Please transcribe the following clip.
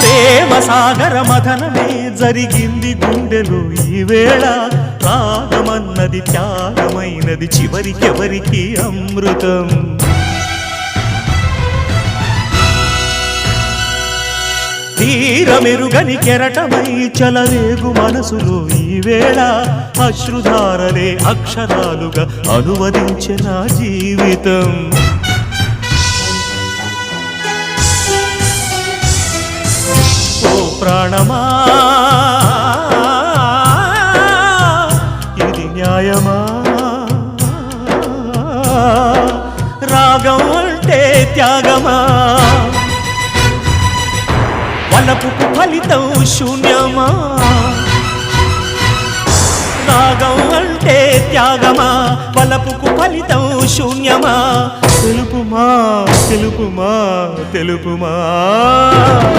ప్రేమ సాగర మథనమే జరిగింది గుండెలో ఈవేళ రాగమన్నది త్యాగమైనది చివరికెవరికి అమృతం తీరమెరుగని కెరటమై చలరేగు మనసులో ఈవేళ అశ్రుధారలే అక్షరాలుగా అనువదించిన జీవితం ఓ ప్రాణమా ఇది న్యాయమా రాగం అంటే త్యాగమా వలపుకు ఫలితం శూన్యమా రాగం అంటే త్యాగమా వలపుకు ఫలితం శూన్యమా తెలుపుమా తెలుపుమా తెలుపుమా